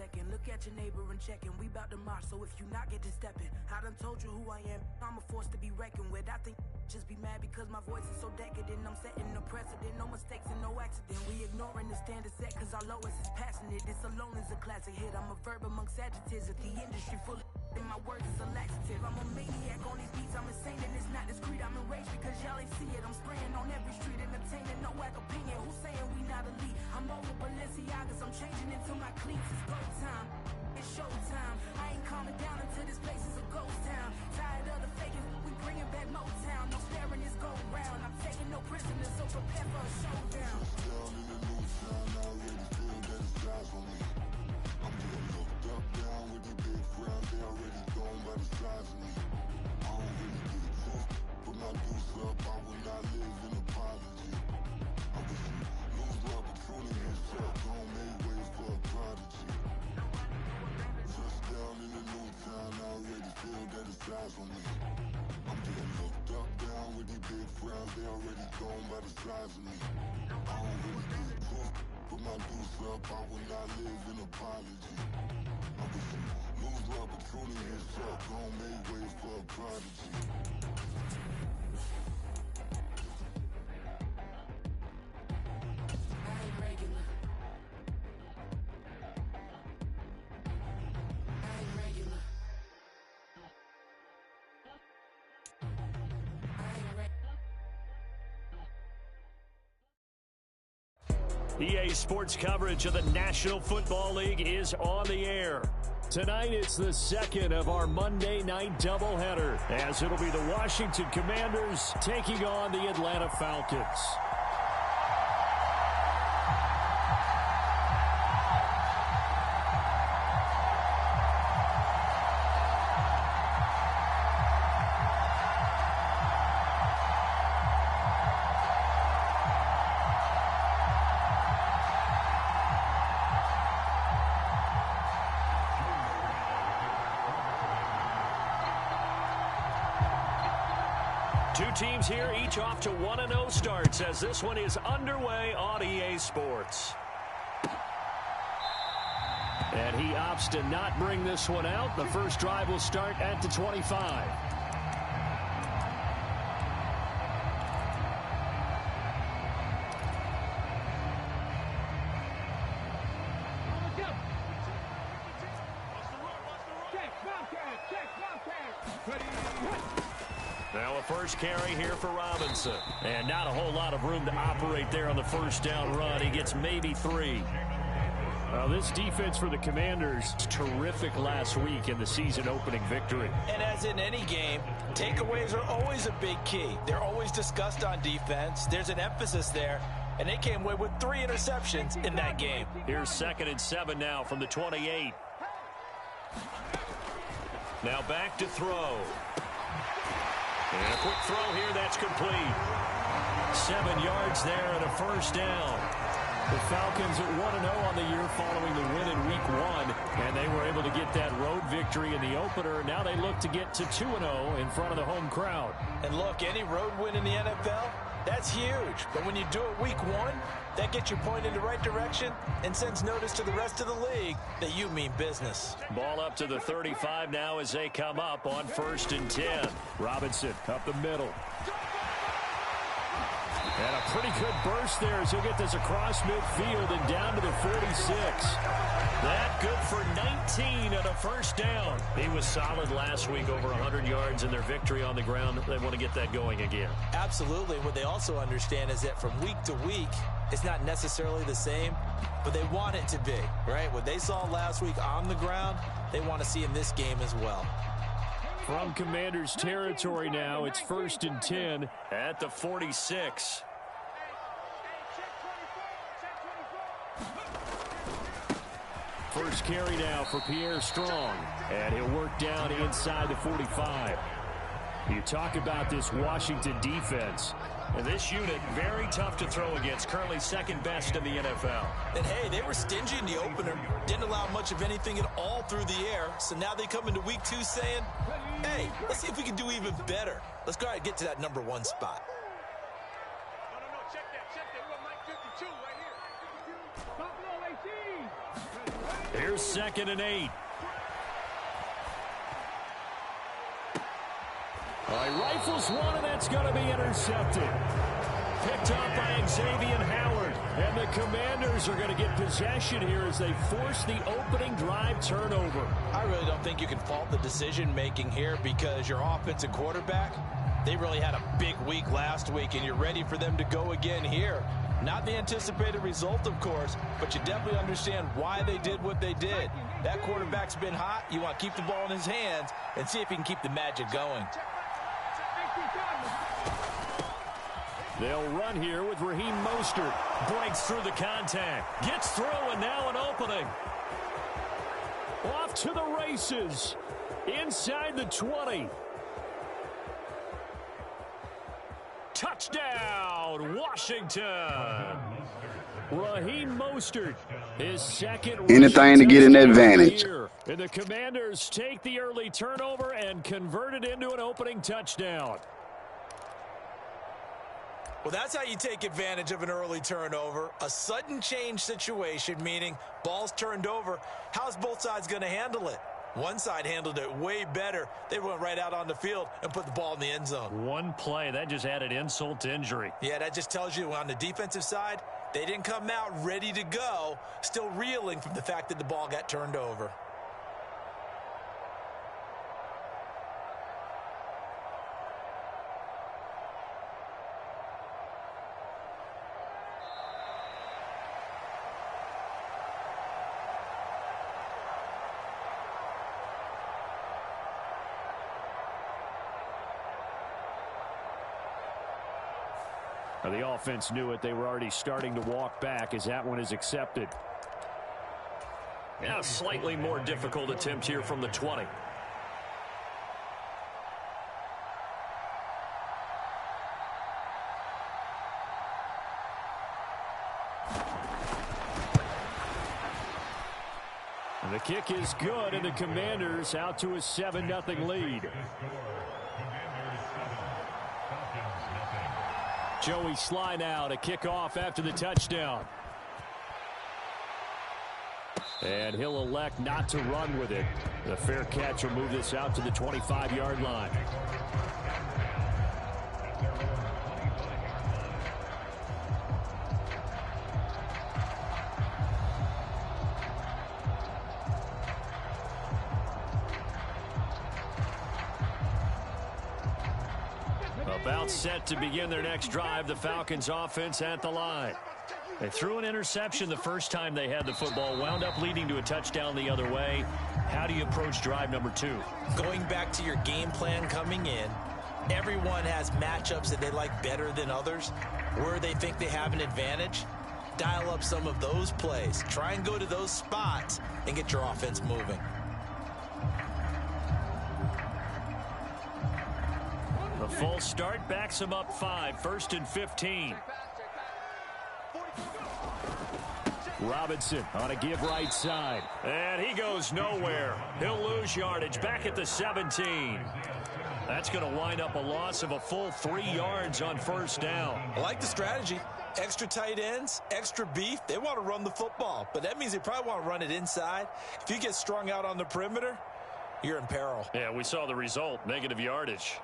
second. Look at your neighbor and checking. We bout to march, so if you not get to stepping. I done told you who I am. I'm a force to be reckoned with. I think just be mad because my voice is so decadent. I'm setting the precedent. No mistakes and no accident. We ignoring the standard set cause our lowest is passionate. This alone is a classic hit. I'm a verb amongst adjectives. If the industry full of and my words is a laxative. I'm a maniac on these beats. I'm insane and it's not discreet. I'm enraged because y'all ain't see it. I'm spraying on every street, entertaining no whack opinion. Who's saying we not elite? I'm over Balenciagas. I'm changing into my cleats. It's go time. It's showtime. I ain't calming down until this place is a ghost town. Tired of the faking. We bringing back Motown. No sparing this go round. I'm taking no prisoners, so prepare for a showdown. Down in the new town, I already feel that it's eyes on me. I'm getting looked up, down with the big round. They already gone by the size of me. I don't really get it tough, put my deuce up. I will not live in apology. I wish you lose the opportunity yourself. Don't make ways for a prodigy. Touchdown in the new town, I already feel that it's eyes on me. I'm getting looked up, down with the big round. They already gone by the size of me. I don't really get it tough, put my deuce up. I will not live in apology. I wish you lose the opportunity yourself. Don't make ways for a prodigy. EA Sports coverage of the National Football League is on the air. Tonight, it's the second of our Monday night doubleheader, as it'll be the Washington Commanders taking on the Atlanta Falcons. Two teams here, each off to 1-0 starts as this one is underway on EA Sports. And he opts to not bring this one out. The first drive will start at the 25. Now a first carry here for Robinson. And not a whole lot of room to operate there on the first down run. He gets maybe 3. Well, this defense for the Commanders, terrific last week in the season opening victory. And as in any game, takeaways are always a big key. They're always discussed on defense. There's an emphasis there. And they came away with 3 interceptions in that game. Here's 2nd and 7 now from the 28. Now back to throw. And a quick throw here, that's complete. 7 yards there and a first down. The Falcons at 1-0 on the year following the win in Week 1, and they were able to get that road victory in the opener. Now they look to get to 2-0 in front of the home crowd. And look, any road win in the NFL, that's huge. But when you do it Week 1, that gets you pointed in the right direction and sends notice to the rest of the league that you mean business. Ball up to the 35 now as they come up on 1st and 10. Robinson up the middle. And a pretty good burst there as he'll get this across midfield and down to the 46. That good for 19 and a first down. He was solid last week, over 100 yards in their victory on the ground. They want to get that going again. Absolutely. What they also understand is that from week to week, it's not necessarily the same, but they want it to be, right? What they saw last week on the ground, they want to see in this game as well. From Commanders territory now, it's 1st and 10 at the 46. First carry now for Pierre Strong, and he'll work down inside the 45. You talk about this Washington defense. And this unit, very tough to throw against, currently 2nd best in the NFL. And hey, they were stingy in the opener, didn't allow much of anything at all through the air. So now they come into Week 2 saying, hey, let's see if we can do even better. Let's go ahead and get to that number 1 spot. No, check that. We got Mike 52 right here. Here's 2nd and 8. He rifles one, and that's going to be intercepted. Picked up by Xavier Howard. And the Commanders are going to get possession here as they force the opening drive turnover. I really don't think you can fault the decision-making here because your offensive quarterback, they really had a big week last week, and you're ready for them to go again here. Not the anticipated result, of course, but you definitely understand why they did what they did. That quarterback's been hot. You want to keep the ball in his hands and see if he can keep the magic going. They'll run here with Raheem Mostert. Breaks through the contact. Gets through, and now an opening. Off to the races. Inside the 20. Touchdown, Washington. Raheem Mostert, his second. Anything to get an advantage. And the Commanders take the early turnover and convert it into an opening touchdown. Well, that's how you take advantage of an early turnover. A sudden change situation, meaning ball's turned over. How's both sides going to handle it? One side handled it way better. They went right out on the field and put the ball in the end zone. One play, that just added insult to injury. Yeah, that just tells you on the defensive side, they didn't come out ready to go, still reeling from the fact that the ball got turned over. The offense knew it. They were already starting to walk back as that one is accepted. Yeah, a slightly more difficult attempt here from the 20. And the kick is good, and the Commanders out to a 7-0 lead. Joey Sly now to kick off after the touchdown. And he'll elect not to run with it. The fair catch will move this out to the 25-yard line. About set to begin their next drive, the Falcons offense at the line. They threw an interception the first time they had the football, wound up leading to a touchdown the other way. How do you approach drive number 2? Going back to your game plan coming in, everyone has matchups that they like better than others. Where they think they have an advantage, dial up some of those plays. Try and go to those spots and get your offense moving. The full start backs him up 5, 1st and 15. Robinson on a give right side. And he goes nowhere. He'll lose yardage back at the 17. That's going to wind up a loss of a full 3 yards on 1st down. I like the strategy. Extra tight ends, extra beef. They want to run the football, but that means they probably want to run it inside. If you get strung out on the perimeter, you're in peril. Yeah, we saw the result, negative yardage.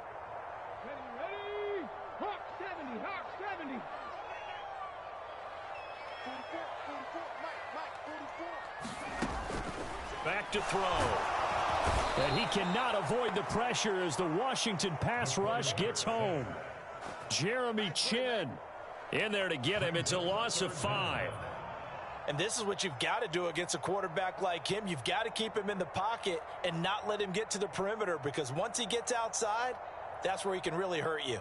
Back to throw. And he cannot avoid the pressure as the Washington pass rush gets home. Jeremy Chin in there to get him. It's a loss of 5. And this is what you've got to do against a quarterback like him. You've got to keep him in the pocket and not let him get to the perimeter, because once he gets outside, that's where he can really hurt you.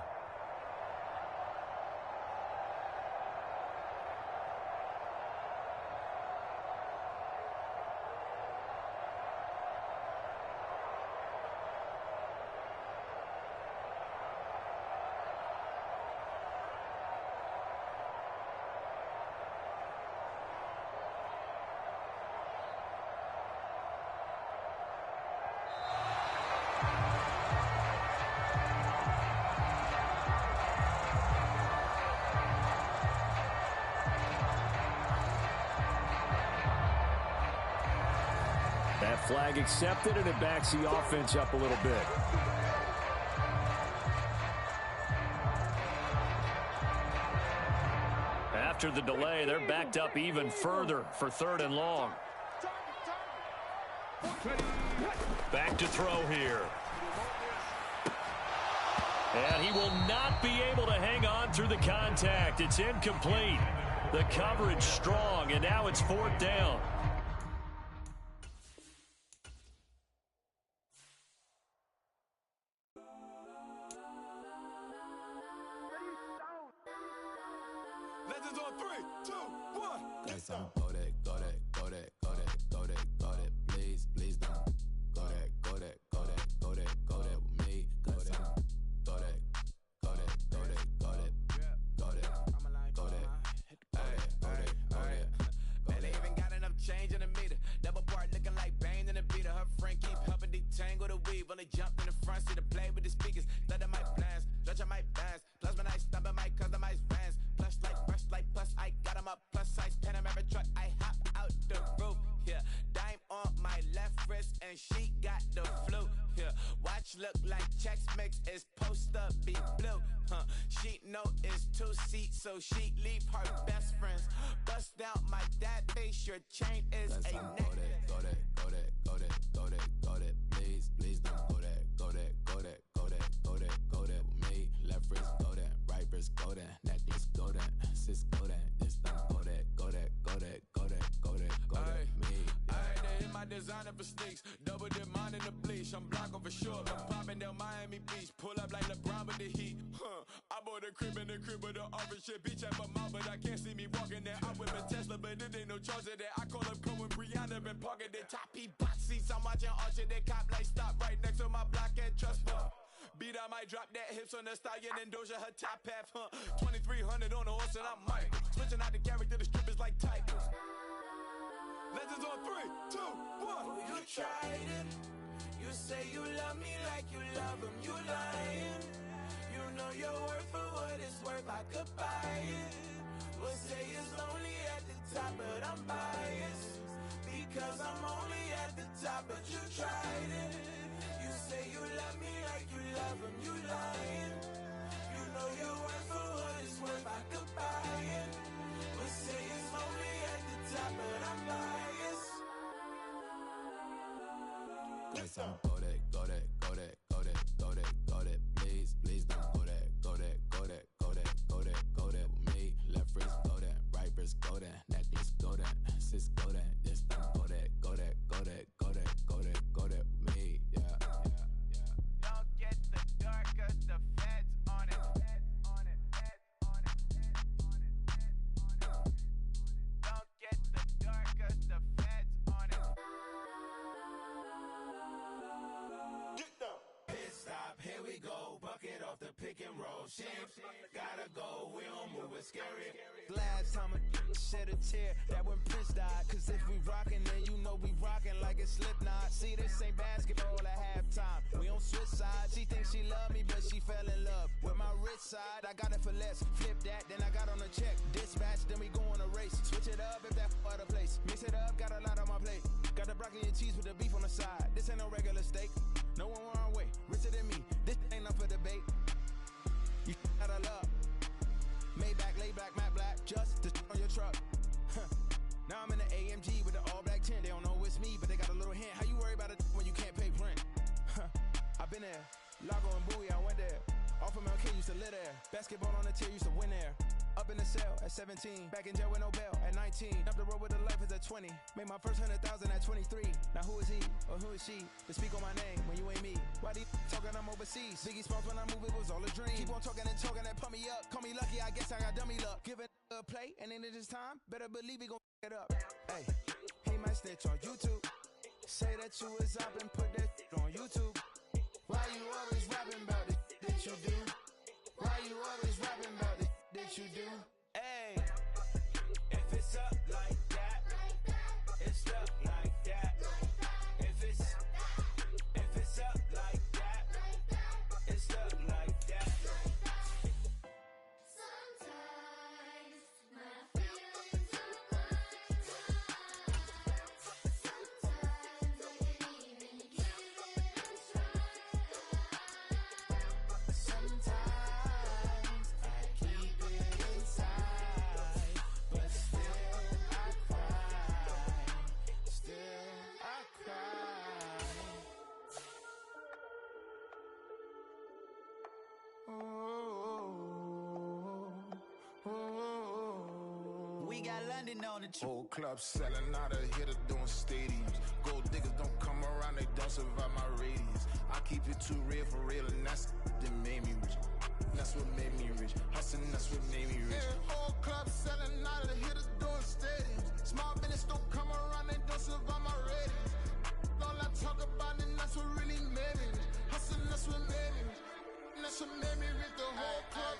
That flag accepted, and it backs the offense up a little bit. After the delay, they're backed up even further for 3rd and long. Back to throw here. And he will not be able to hang on through the contact. It's incomplete. The coverage strong, and now it's 4th down. Legends on 3, 2, 1. Guess I'm go that, go that, go that, go that, go that, go that. Please, please don't go that, go that, go that, go that, go that with me. Go that, go that, go that, go that, go that, go that, go that, go that. Man, they even got enough change in the meter. Double part looking like Bane in the beater. Her friend keep helping detangle the weave. Only jumped in the front seat to play with the speakers. Thunder might blast, stretch might dance. Plasma night, stubborn might customize vans. Plush like brush like plus I got 'em up plus size Panamera truck. I hop out the roof. Yeah, dime on my left wrist and she got the flu. Yeah, watch look like Chex Mix is post up be blue. She know it's 2 seats, so she leave her best friends. Bust down my dad face. Your chain is Guess a I'm neck. go that, go that, go that, go that, go that, go that. Please, please don't go that, go that, go that, go that, go that, go that with me. Left wrist go that, right wrist go that, necklace go that, sis go that, this time go that, go that, go that, go that, go that, go that, me. Ayy, they hit my designer for sneaks. Double dip mine in the bleach. I'm blocking for sure. I'm popping down Miami Beach. Pull up like LeBron with the heat. I bought a crib in the crib with the orange shit. Beach at my mouth, but I can't see me walking there. I'm with a Tesla, but it ain't no charge of that. I call up Cohen, Brianna, been parking the top P box seats. I'm watching Archer, they cop like stop right next to my block and trust fund. Beat, I might drop that hips on the stallion and Doja her top half, 2300 on the horse and I'm Michael. Switching out the character, the strippers like titles. Legends on 3, 2, 1. Oh, you tried it. You say you love me like you love him. You lying. You know your worth for what it's worth. I could buy it. We'll say it's lonely at the top, but I'm biased because I'm only at the top. But you tried it. You say you love me like you love him. You lying. You know your worth for what it's worth. I could buy it. We'll say it's lonely at the top, but I'm biased. Guess I'm go that, go that, go that, go that, go that, go that. Please, please don't go that, go that, go that, go that, go that, go that with me. Left wrist go that, right wrist go that, necklace go that, sis go that, this time go that, go that, go that, go that, go that, go that with me. Yeah, yeah, yeah. Don't get the dark 'cause the feds on it. Feds on it. Feds on it. Feds on it. Feds on it. Don't get the dark 'cause the feds on it. Get down. Pit stop, here we go. Bucket off the pick and roll. Shit, gotta go. We don't move, it's scary. Last time a shed a tear, that when Prince died. Cause if we rockin', then you know we rockin' like a Slipknot. See, this ain't basketball at halftime. We on switch sides. She thinks she love me, but she fell in love with my rich side. I got it for less. Flip that, then I got on a check. Dispatch, then we go on a race. Switch it up if that other place. Mix it up, got a lot on my plate. Got the broccoli and cheese with the beef on the side. This ain't no regular steak. No one wrong way. Richer than me. This ain't up for debate. You out of love. Maybach, lay back, matte black, just to on your truck. Now I'm in the AMG with the all black tint. They don't know it's me, but they got a little hint. How you worry about it when you can't pay rent? I've been there. Lago and Bowie, I went there. Off of Mount King, used to live there. Basketball on the tier, used to win there. Up in the cell at 17. Back in jail with no bail at 19. Up the road with the life is at 20. Made my first 100,000 at 23. Now who is he or who is she to speak on my name when you ain't me? Why they talking I'm overseas? Biggie Smalls when I move, it was all a dream. Keep on talking and pump me up. Call me lucky, I guess I got dummy luck. Give it a play and then it's time. Better believe he gon' it up. Hey, he might snitch on YouTube. Say that you was up and put that on YouTube. Why you always rapping about it that you do? Why you always rapping about it that you do? Hey, if it's up like that, it's up like that. If it's up like that, it's up like that. Sometimes my feelings are like that. Sometimes I get we got London on the trip. Whole club selling out of hitter doing stadiums. Gold diggers don't come around, they don't survive my radius. I keep it too real for real, and that's that made me rich. That's what made me rich. Hustling, that's what made me rich. Yeah, whole club selling out of hitters doing stadiums. Small business don't come around, they don't survive my radius. All I talk about, and that's what really made me rich. Hustling, that's what made me rich. And that's what made me rich. The whole club.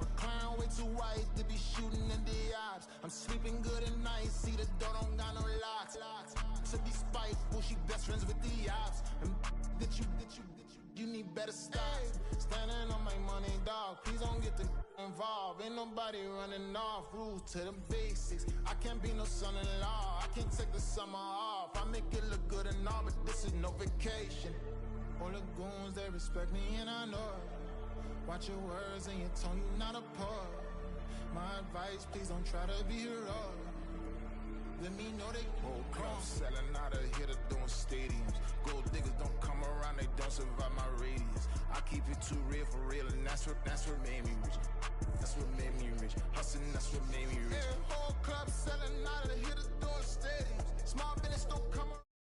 My crown way too white to be shooting in the ops. I'm sleeping good at night, see the door don't got no locks. To be spiteful, she best friends with the ops. And you need better stop. Standing on my money, dog. Please don't get the involved. Ain't nobody running off. Rules to the basics. I can't be no son-in-law. I can't take the summer off. I make it look good and all, but this is no vacation. All the goons, they respect me and I know it. Watch your words and your tone, you not a poet. My advice, please don't try to be heroic. Let me know they whole club selling out of hitter doing stadiums. Gold diggers don't come around, they don't survive my radius. I keep it too real for real, and that's what made me rich. That's what made me rich. Hustling, that's what made me rich. Yeah, whole club selling out of hitters doing stadiums. Small business don't come around.